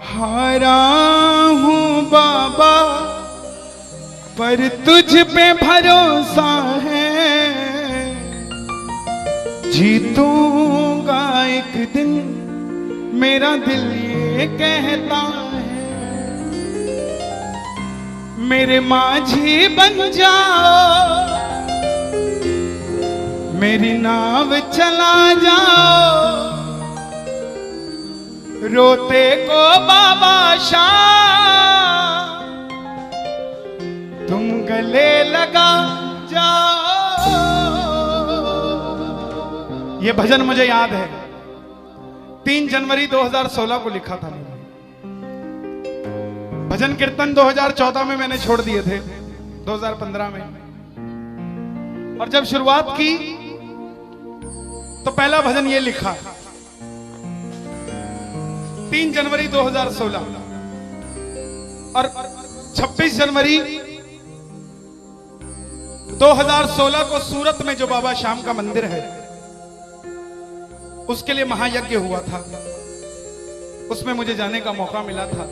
हारा हूँ बाबा पर तुझ पे भरोसा है, जीतूंगा एक दिन मेरा दिल ये कहता है। मेरे माझी बन जाओ, मेरी नाव चला जाओ, रोते को बाबा शाह तुम गले लगा जाओ। ये भजन मुझे याद है, 3 जनवरी 2016 को लिखा था मैंने। भजन कीर्तन 2014 में मैंने छोड़ दिए थे, 2015 में। और जब शुरुआत की तो पहला भजन ये लिखा 3 जनवरी 2016। और 26 जनवरी 2016 को सूरत में जो बाबा श्याम का मंदिर है उसके लिए महायज्ञ हुआ था, उसमें मुझे जाने का मौका मिला था।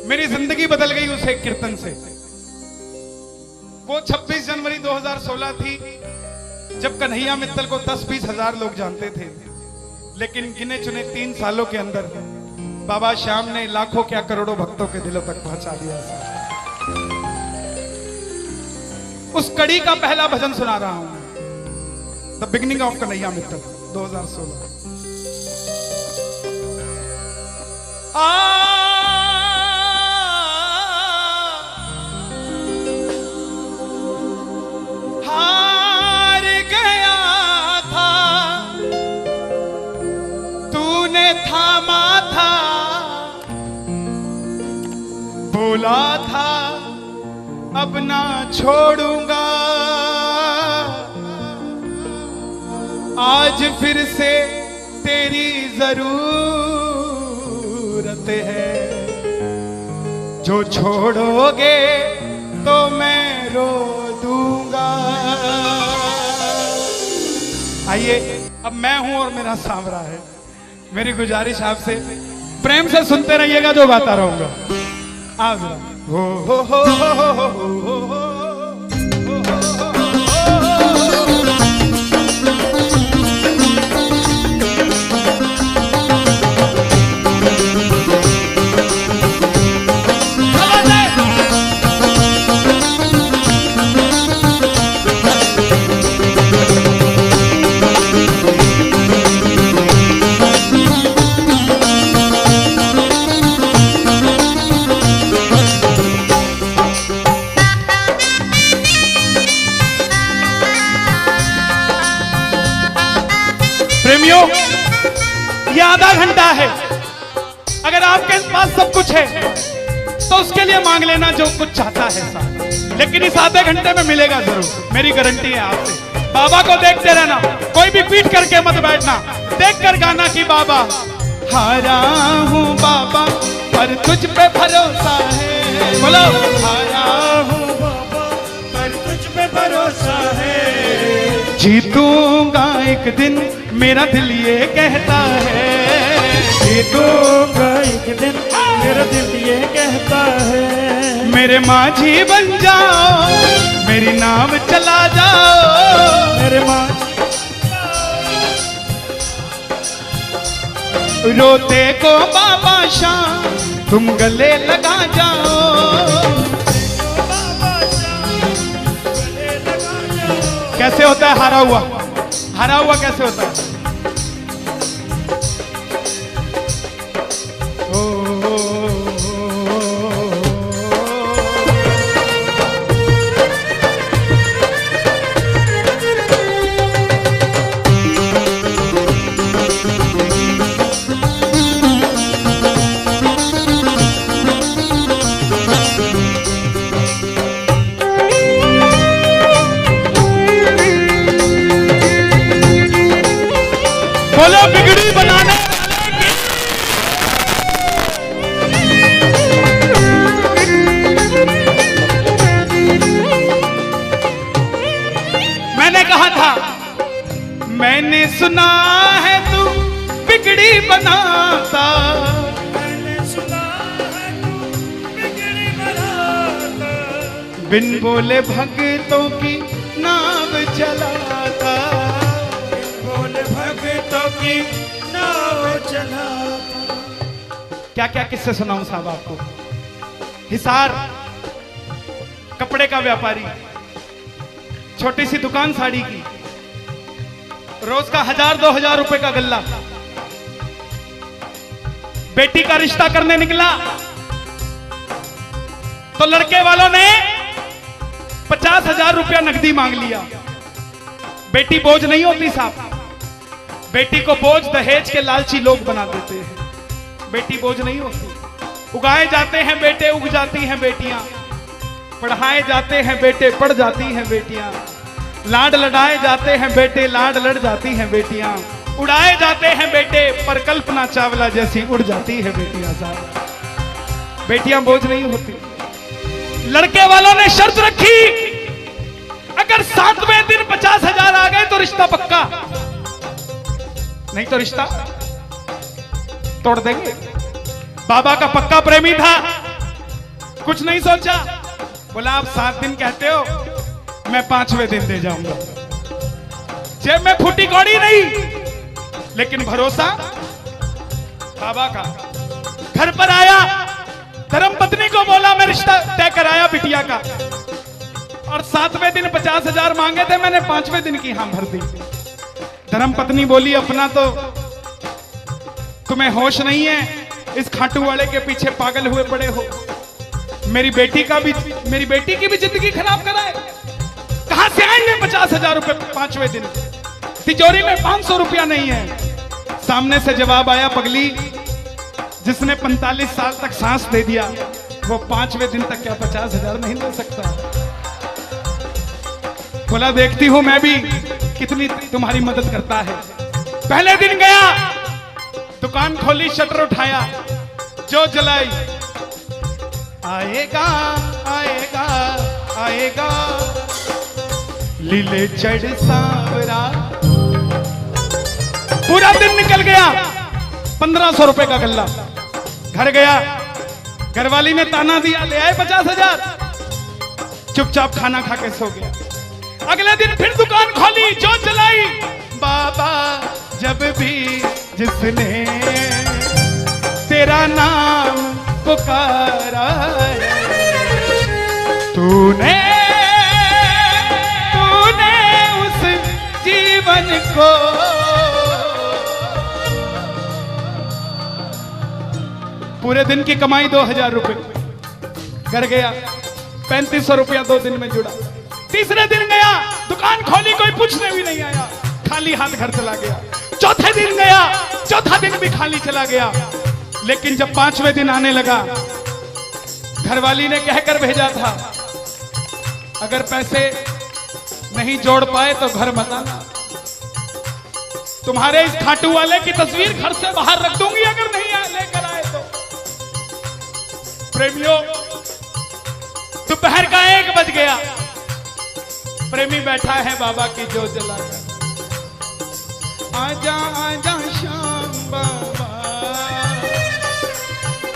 मेरी जिंदगी बदल गई उस एक कीर्तन से। वो 26 जनवरी 2016 थी जब कन्हैया मित्तल को 10-20 हजार लोग जानते थे, लेकिन गिने चुने 3 सालों के अंदर बाबा श्याम ने लाखों क्या करोड़ों भक्तों के दिलों तक पहुंचा दिया। उस कड़ी का पहला भजन सुना रहा हूं, the beginning of Kanhaiya Mittal 2016। हार गया था तूने थामा था, बोला था अब ना छोड़ूंगा, आज फिर से तेरी जरूरत है, जो छोड़ोगे तो मैं रो दूंगा। आइए, अब मैं हूं और मेरा सांवरा है। मेरी गुजारिश आपसे प्रेम से सुनते रहिएगा, जो गाता रहूंगा। आप हो हो हो हो हो हो हो हो। प्रेमियों, ये आधा घंटा है। अगर आपके पास सब कुछ है तो उसके लिए मांग लेना जो कुछ चाहता है साहब, लेकिन इस आधे घंटे में मिलेगा जरूर, मेरी गारंटी है आपसे। बाबा को देखते रहना, कोई भी पीट करके मत बैठना, देख कर गाना कि बाबा हारा हूँ बाबा पर तुझ पे भरोसा है। बोलो हारा हूँ बाबा पर तुझ पे भरोसा है, जीतूंगा एक दिन मेरा दिल ये कहता है, जीतूंगा एक दिन मेरा दिल ये कहता है। मेरे माझी बन जाओ, मेरी नाव चला जाओ, मेरे माझी रोते को बाबा शाम तुम गले लगा जाओ। कैसे होता है हारा हुआ? हारा हुआ कैसे होता है? बोलो बिगड़ी बनाने मैंने कहा था, मैंने सुना है तू बिगड़ी बनाता, मैंने सुना बिन बोले भक्तों की नाव चलाता, बोले भक्तों की नाव चलाता। क्या क्या किस्से सुनाऊं साहब आपको। हिसार कपड़े का व्यापारी, छोटी सी दुकान साड़ी की, रोज का 1000-2000 रुपए का गल्ला। बेटी का रिश्ता करने निकला तो लड़के वालों ने 50,000 रुपया नकदी मांग लिया। बेटी बोझ नहीं होती साहब, बेटी को बोझ दहेज के लालची लोग बना देते हैं। बेटी बोझ नहीं होती। उगाए जाते हैं बेटे, उग जाती हैं बेटियां। पढ़ाए जाते हैं बेटे, पढ़ जाती हैं बेटियां। लाड लड़ाए जाते हैं बेटे, लाड लड़ जाती हैं बेटियां। उड़ाए जाते हैं बेटे, पर कल्पना चावला जैसी उड़ जाती है बेटियां साहब। बेटियां बोझ नहीं होती। लड़के वालों ने शर्त रखी, अगर 7वें दिन 50,000 आ गए तो रिश्ता पक्का, नहीं तो रिश्ता तोड़ देंगे। बाबा का पक्का प्रेमी था, कुछ नहीं सोचा, बोला आप 7 दिन कहते हो, मैं 5वें दिन दे जाऊंगा। जेब में फूटी कौड़ी नहीं, लेकिन भरोसा बाबा का। घर पर आया, धर्म पत्नी को बोला मैं रिश्ता तय कराया बिटिया का, और 7वें दिन 50,000 मांगे थे, मैंने 5वें दिन की हां भर दी। धर्म पत्नी बोली अपना तो तुम्हें होश नहीं है, इस खाटू वाले के पीछे पागल हुए पड़े हो। मेरी बेटी की भी जिंदगी खराब कराए। कहां से आएंगे 50,000 रुपए 5वें दिन? तिजोरी में 500 रुपया नहीं है। सामने से जवाब आया, पगली जिसने 45 साल तक सांस दे दिया, वो 5वें दिन तक क्या 50,000 नहीं दे सकता? बोला देखती हूं मैं भी कितनी तुम्हारी मदद करता है। पहले दिन गया, दुकान खोली, शटर उठाया, जो जलाई, आएगा आएगा आएगा लीले चढ़ सांवरा। पूरा दिन निकल गया, 1500 रुपए का गल्ला। घर गया, घरवाली ने ताना दिया, ले आए 50,000। चुपचाप खाना खा के सो गया। अगले दिन फिर दुकान खोली, जो चलाई, बाबा जब भी जिसने तेरा नाम पुकारा, तूने उस जीवन को पूरे दिन की कमाई 2,000 रुपए। घर गया, 3500 रुपया 2 दिन में जुड़ा। तीसरे दिन गया, दुकान खोली, कोई पूछने भी नहीं आया, खाली हाथ घर चला गया। चौथे दिन गया, चौथा दिन भी खाली चला गया। लेकिन जब 5वें दिन आने लगा, घरवाली ने कहकर भेजा था, अगर पैसे नहीं जोड़ पाए तो घर मत आना। तुम्हारे इस खाटू वाले की तस्वीर घर से बाहर रख दूंगी अगर नहीं लेकर आए तो। प्रेमियों, दोपहर का 1 बज गया। प्रेमी बैठा है बाबा की जोत जलाकर। आजा आजा श्याम बाबा,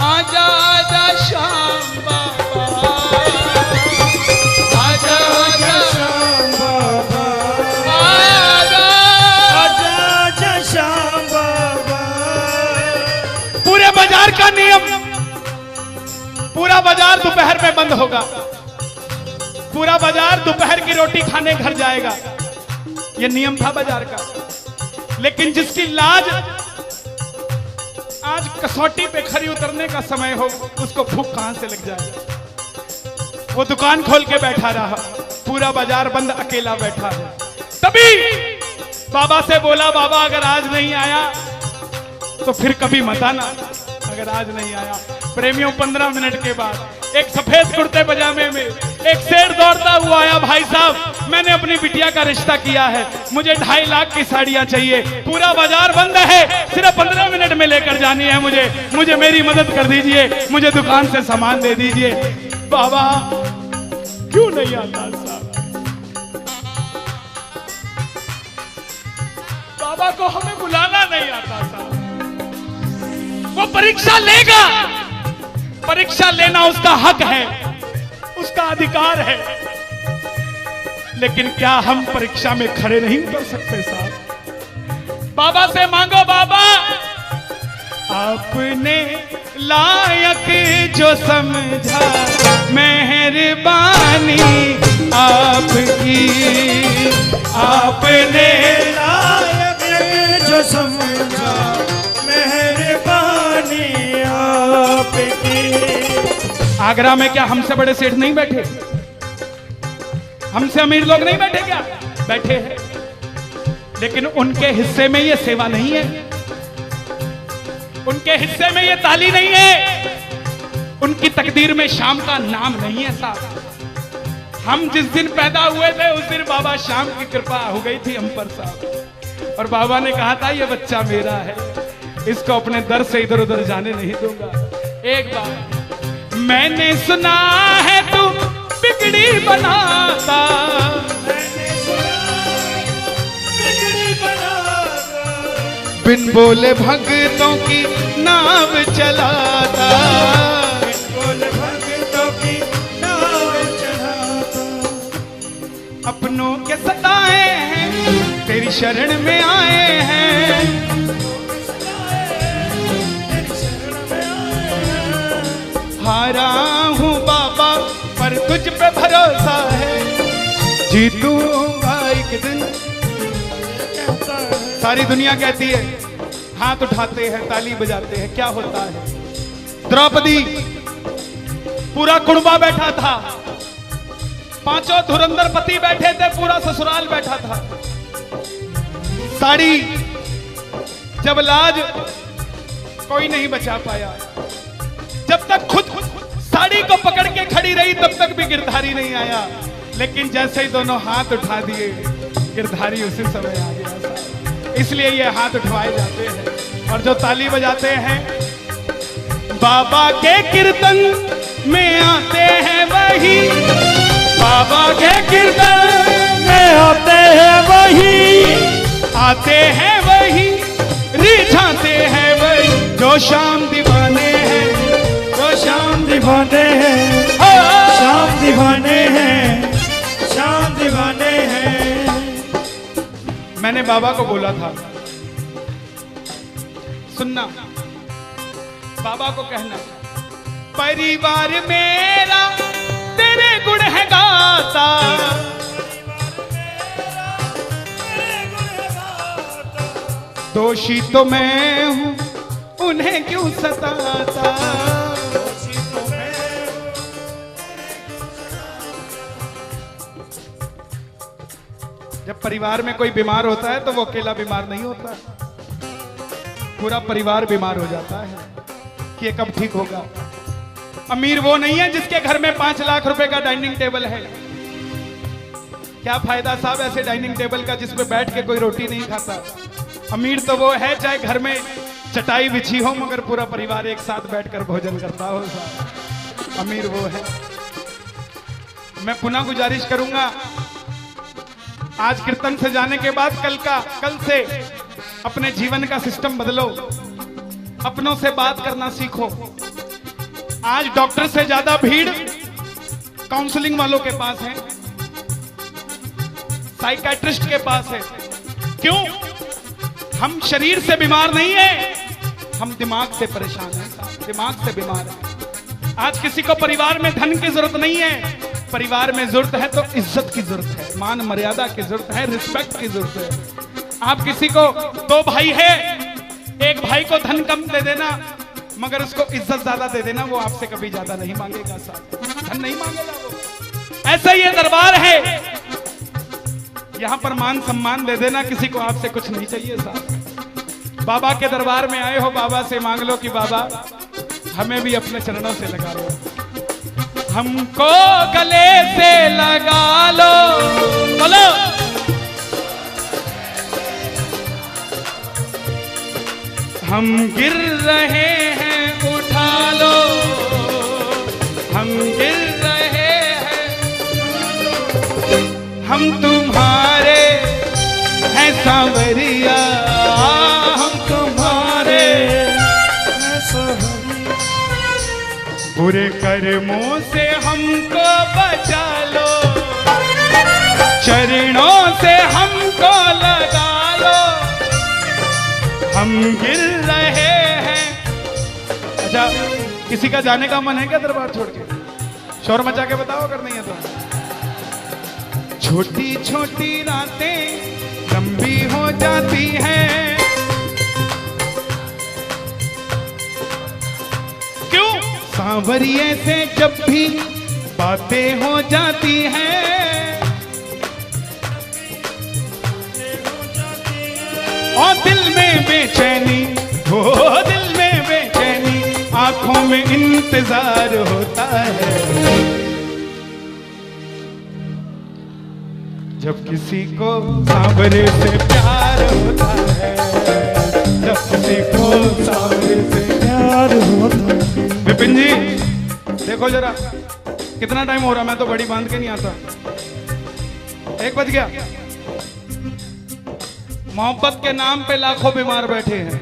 आजा आजा श्याम बाबा, आजा आजा श्याम बाबा, आजा आजा श्याम बाबा। पूरे बाजार का नियम, पूरा बाजार दोपहर में बंद होगा। पूरा बाजार दोपहर की रोटी खाने घर जाएगा, यह नियम था बाजार का। लेकिन जिसकी लाज आज कसौटी पे खरी उतरने का समय हो, उसको भूख कहां से लग जाए। वो दुकान खोल के बैठा रहा, पूरा बाजार बंद, अकेला बैठा है। तभी बाबा से बोला, बाबा अगर आज नहीं आया तो फिर कभी मत आना, अगर आज नहीं आया। प्रेमियों, 15 मिनट के बाद एक सफेद कुर्ते पजामे में एक शेर दौड़ता हुआ आया, भाई साहब मैंने अपनी बिटिया का रिश्ता किया है, मुझे 2.5 लाख की साड़ियां चाहिए, पूरा बाजार बंद है, सिर्फ 15 मिनट में लेकर जानी है मुझे मेरी मदद कर दीजिए, मुझे दुकान से सामान दे दीजिए। बाबा क्यों नहीं आता साहब? बाबा को हमें बुलाना नहीं आता साहब। वो परीक्षा लेगा, परीक्षा लेना उसका हक है, उसका अधिकार है, लेकिन क्या हम परीक्षा में खड़े नहीं उतर सकते साहब? बाबा से मांगो, बाबा आपने लायक जो समझा, मेहरबानी आपकी, आपने लायक जो समझा, मेहरबानी आपकी। आगरा में क्या हमसे बड़े सेठ नहीं बैठे? हमसे अमीर लोग नहीं बैठे क्या? बैठे हैं, लेकिन उनके हिस्से में ये सेवा नहीं है, उनके हिस्से में ये ताली नहीं है, उनकी तकदीर में शाम का नाम नहीं है साहब। हम जिस दिन पैदा हुए थे उस दिन बाबा शाम की कृपा हो गई थी हम पर साहब, और बाबा ने कहा था ये बच्चा मेरा है, इसको अपने दर से इधर उधर जाने नहीं दूंगा। एक बार मैंने सुना है तू बिगड़ी बनाता, बिन बोले भक्तों की नाव चलाता, बिन बोले भक्तों की नाव चलाता। अपनों के सताए हैं तेरी शरण में आए हैं, हारा हूँ बाबा पर तुझ पे भरोसा है, जीतूंगा एक दिन। सारी दुनिया कहती है, हाथ उठाते हैं, ताली बजाते हैं, क्या होता है? द्रौपदी पूरा कुणबा बैठा था, पांचों धुरंधर पति बैठे थे, पूरा ससुराल बैठा था। साड़ी जब लाज कोई नहीं बचा पाया, जब तक खुद साड़ी को पकड़ के खड़ी रही तब तक भी गिरधारी नहीं आया, लेकिन जैसे ही दोनों हाथ उठा दिए गिरधारी उसी समय आ गया। इसलिए ये हाथ उठवाए जाते हैं और जो ताली बजाते हैं बाबा के कीर्तन में आते हैं वही, बाबा के कीर्तन में आते हैं वही, आते हैं वही, रिझाते हैं वही, जो शाम दीवाने हैं, जो शाम दीवाने हैं, शाम दीवाने हैं, शाम दीवाने हैं। मैंने बाबा को बोला था, सुनना, बाबा को कहना, परिवार मेरा तेरे गुण है गाता, दोषी तो मैं हूं उन्हें क्यों सताता। जब परिवार में कोई बीमार होता है तो वो अकेला बीमार नहीं होता, पूरा परिवार बीमार हो जाता है कि ये कब ठीक होगा। अमीर वो नहीं है जिसके घर में 5 लाख रुपए का डाइनिंग टेबल है। क्या फायदा साहब ऐसे डाइनिंग टेबल का जिसमें बैठ के कोई रोटी नहीं खाता। अमीर तो वो है चाहे घर में चटाई बिछी हो मगर पूरा परिवार एक साथ बैठकर भोजन करता हो साहब, अमीर वो है। मैं पुनः गुजारिश करूंगा, आज कीर्तन से जाने के बाद कल से अपने जीवन का सिस्टम बदलो, अपनों से बात करना सीखो। आज डॉक्टर से ज्यादा भीड़ काउंसलिंग वालों के पास है, साइकियाट्रिस्ट के पास है। क्यों? हम शरीर से बीमार नहीं है, हम दिमाग से परेशान हैं, दिमाग से बीमार हैं। आज किसी को परिवार में धन की जरूरत नहीं है, परिवार में जरूरत है तो इज्जत की जरूरत है, मान मर्यादा की जरूरत है, रिस्पेक्ट की जरूरत है। आप किसी को 2 भाई है, एक भाई को धन कम दे देना मगर उसको इज्जत ज्यादा दे देना, वो आपसे कभी ज्यादा नहीं मांगेगा साहब, धन नहीं मांगेगा वो। ऐसा ये दरबार है, यहां पर मान सम्मान दे देना, किसी को आपसे कुछ नहीं चाहिए साहब। बाबा के दरबार में आए हो, बाबा से मांग लो कि बाबा हमें भी अपने चरणों से लगा लो, हमको गले से लगा लो, बोलो हम गिर रहे हैं उठा लो, हम गिर रहे हैं, हम तुम्हारे हैं सांवरिया, हम तुम्हारे हैं सांवरिया। बुरे कर्मों से हमको बचा लो, चरणों से हमको लगा लो, हम गिर रहे हैं। अच्छा, किसी का जाने का मन है क्या दरबार छोड़ के? शोर मचा के बताओ अगर नहीं है तो। छोटी छोटी रातें लंबी हो जाती हैं, क्यों? सांवरिये से जब भी बातें हो जाती हैं, और दिल में बेचैनी, हो दिल में बेचैनी, आंखों में इंतजार होता है। जब किसी को सांवरे से प्यार होता है, जब किसी को सांवरे से प्यार होता है। विपिन जी देखो जरा, कितना टाइम हो रहा, मैं तो बड़ी बांध के नहीं आता। 1 बज गया। मोहब्बत के नाम पे लाखों बीमार बैठे हैं,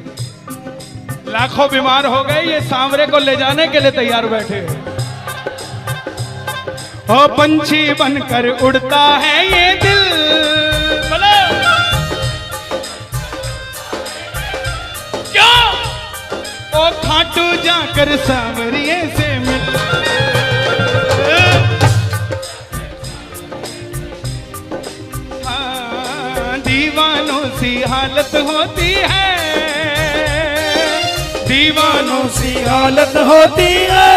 लाखों बीमार हो गए, ये सांवरे को ले जाने के लिए तैयार बैठे हैं। ओ पंछी बनकर उड़ता है ये दिल, बोलो क्या? ओ खाटू जाकर सांवरिये से मिल, हाँ, दीवानों सी हालत होती है, दीवानों सी हालत होती है।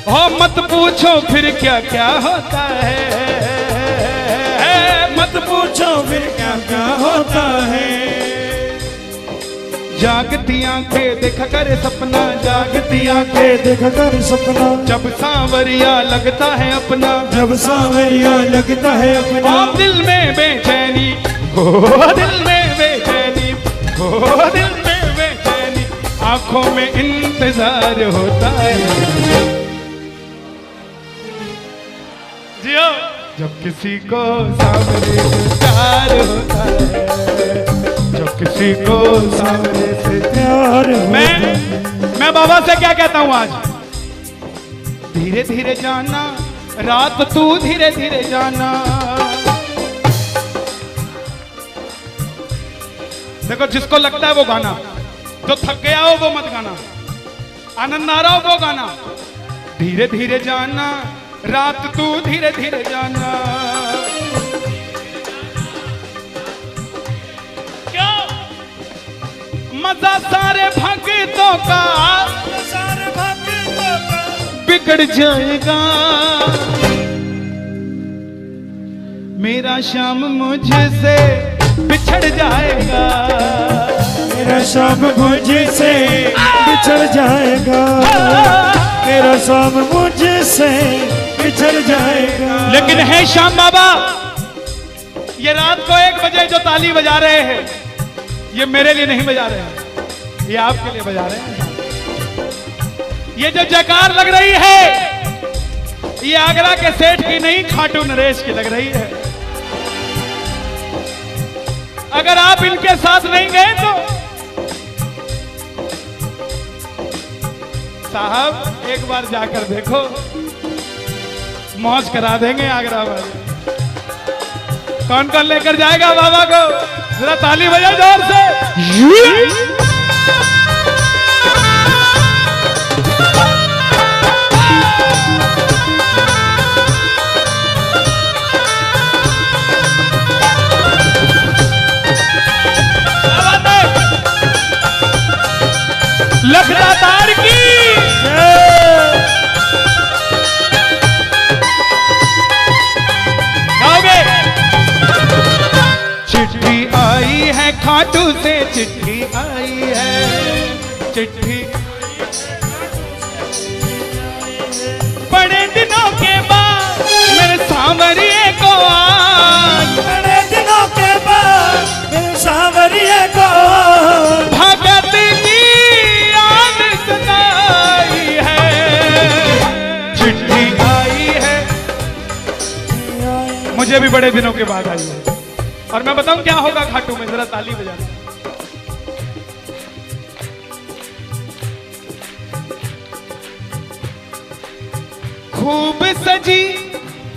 हो मत पूछो फिर क्या क्या होता है, मत पूछो फिर क्या क्या होता है। जागती आंखें देखा कर सपना, जागती आंखें देखा कर सपना, जब सांवरिया लगता है अपना, जब सांवरिया लगता है अपना। और दिल में बेचैनी, हो दिल में बेचैनी, हो दिल में बेचैनी, आंखों में इंतजार होता है। जियो, जब किसी को सांवरे से प्यार होता है, जब किसी को सांवरे से प्यार मैं बाबा से क्या कहता हूं आज? धीरे धीरे जाना, रात तू धीरे धीरे जाना। देखो, जिसको लगता है वो गाना, जो थक गया हो वो मत गाना, आनंद आ रहा हो वो गाना। धीरे धीरे जाना, रात तू धीरे धीरे जाना। क्या मजा सारे भक्तों का, सारे भक्तों का बिगड़ जाएगा। मेरा श्याम मुझसे बिछड़ जाएगा, मेरा शाम मुझसे बिछड़ जाएगा, मेरा शाम मुझसे बिछड़ जाएगा। लेकिन है श्याम बाबा, ये रात को 1 बजे जो ताली बजा रहे हैं, ये मेरे लिए नहीं बजा रहे हैं, ये आपके लिए बजा रहे हैं। ये जो जयकार लग रही है, ये आगरा के सेठ की नहीं, खाटू नरेश की लग रही है। अगर आप इनके साथ नहीं गए तो साहब एक बार जाकर देखो, मौज करा देंगे आगरा वाले। कौन कौन लेकर जाएगा बाबा को? जरा ताली बजा जोर से। लखदातार की गाओगे? चिट्ठी आई है खाटू से, चिट्ठी आई है, चिट्ठी बड़े दिनों के बाद मेरे सांवरिये को आज, बड़े दिनों के बाद मेरे सांवरिये को भगत की याद सताई है। चिट्ठी आई है, मुझे भी बड़े दिनों के बाद आई है। और मैं बताऊं क्या होगा खाटू में, जरा ताली बजाना। खूब सजी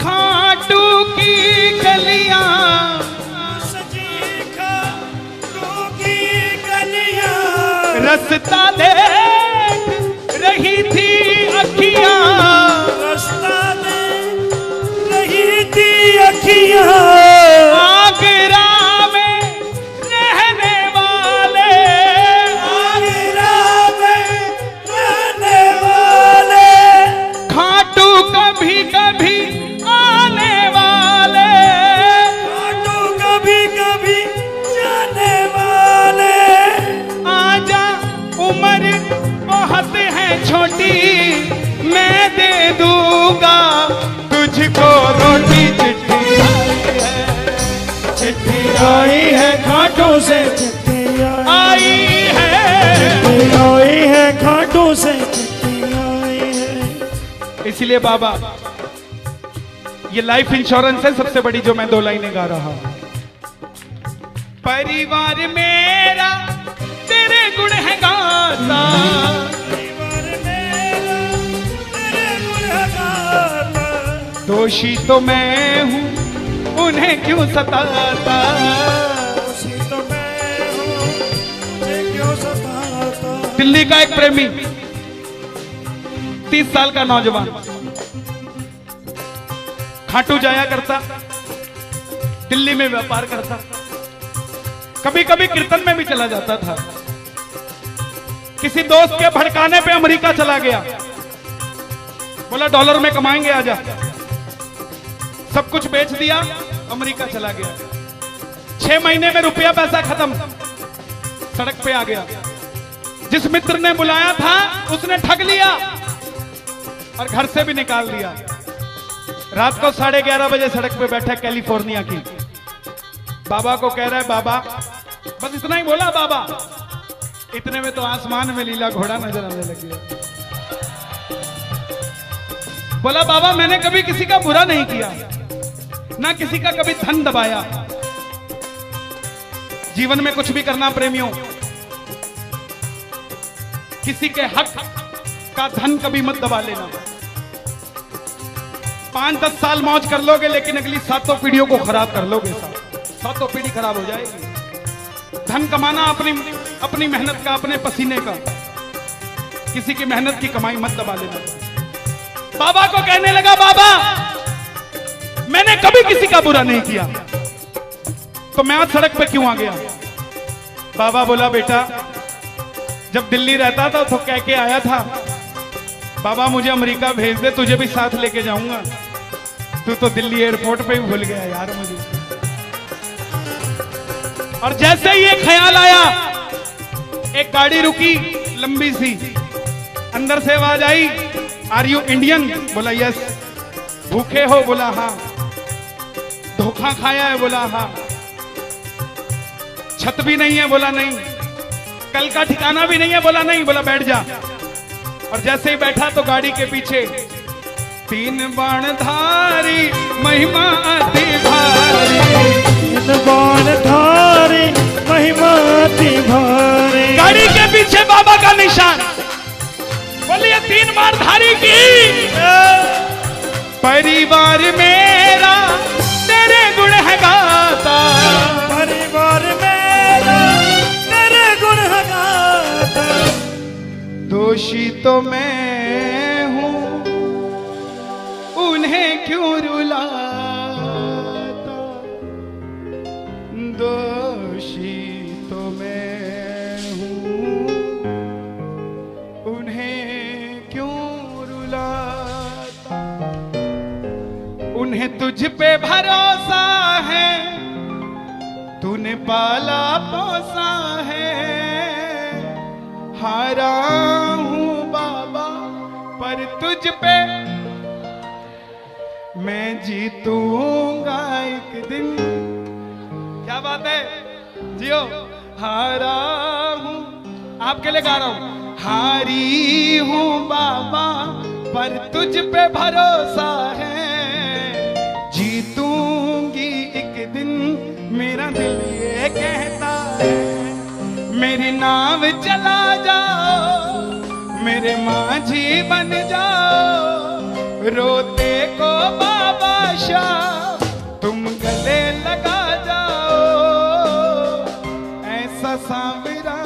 खाटू की गलियां, सजी खाटू की गलियां, रास्ता देख रही थी अखियां, रास्ता देख रही थी अखियां, आगरा में रहने वाले, आगरा में रहने वाले, खाटू कभी कभी आने वाले, खाटू कभी कभी जाने वाले, आजा उम्र बहुत है छोटी, मैं दे दूंगा तुझको रोटी। चिट्ठी आई है खाटू से, चिट्ठी आई है, चिट्ठी आई है खाटू से, चिट्ठी आई है। इसलिए बाबा ये लाइफ इंश्योरेंस है सबसे बड़ी जो मैं 2 लाइनें गा रहा हूं। परिवार मेरा तेरे गुण है गाता, परिवार मेरा तेरे गुण है गाता, दोषी तो मैं हूं उन्हें क्यों सताता, दोषी तो मैं हूं मुझे क्यों सताता। दिल्ली का एक प्रेमी 30 साल का नौजवान खाटू जाया करता, दिल्ली में व्यापार करता, कभी कभी कीर्तन में भी चला जाता था। किसी दोस्त के भड़काने पे अमेरिका चला गया, बोला डॉलर में कमाएंगे आजा, सब कुछ बेच दिया, अमेरिका चला गया। 6 महीने में रुपया पैसा खत्म, सड़क पे आ गया। जिस मित्र ने बुलाया था उसने ठग लिया और घर से भी निकाल दिया। रात को 11:30 बजे सड़क पे बैठा कैलिफोर्निया की, बाबा को कह रहा है बाबा, बस इतना ही बोला बाबा, इतने में तो आसमान में लीला घोड़ा नजर आने लग गया। बोला बाबा मैंने कभी किसी का बुरा नहीं किया, ना किसी का कभी धन दबाया। जीवन में कुछ भी करना प्रेमियों, किसी के हक का धन कभी मत दबा लेना। 5-10 साल मौज कर लोगे लेकिन अगली 7 पीढ़ियों को खराब कर लोगे। 7 पीढ़ी खराब हो जाएगी। धन कमाना अपनी मेहनत का, अपने पसीने का, किसी की मेहनत की कमाई मत दबा लेना। बाबा को कहने लगा बाबा मैंने कभी किसी का बुरा नहीं किया, तो मैं आज सड़क पे क्यों आ गया। बाबा बोला बेटा जब दिल्ली रहता था तो कह के आया था बाबा मुझे अमेरिका भेज दे, तुझे भी साथ लेके जाऊंगा। तू तो दिल्ली एयरपोर्ट पे ही भूल गया यार मुझे। और जैसे ही ये ख्याल आया, एक गाड़ी रुकी लंबी सी, अंदर से आवाज आई आर यू इंडियन? बोला यस। भूखे हो? बोला हाँ। धोखा खाया है? बोला हाँ। छत भी नहीं है? बोला नहीं। कल का ठिकाना भी नहीं है? बोला नहीं। बोला बैठ जा। और जैसे ही बैठा तो गाड़ी के पीछे 3 बाणधारी महिमा अति भारी, 3 बाणधारी महिमा अति भारी। गाड़ी के पीछे बाबा का निशान। बोलिए 3 बाणधारी की। परिवार मेरा तेरे गुण है गाता, परिवार मेरा तेरे गुण है गाता। दोषी तो मैं हूं उन्हें क्यों रुलाता, दोषी तो मैं हूं उन्हें क्यों रुलाता। उन्हें तुझ पे भरोसा है, तूने पाला पोसा है। हारा हूं बाबा पर तुझ पे मैं जीतूंगा एक दिन। क्या बात है जियो। हारा हूं, आपके लिए गा रहा हूं। हारी हूं बाबा पर तुझ पे भरोसा है, जीतूंगी एक दिन मेरा दिल ये कहता है। मेरी नाव चला जाओ, मेरे माझी बन जाओ, रोते को बाबा शाह तुम गले लगा जाओ, ऐसा सांवरा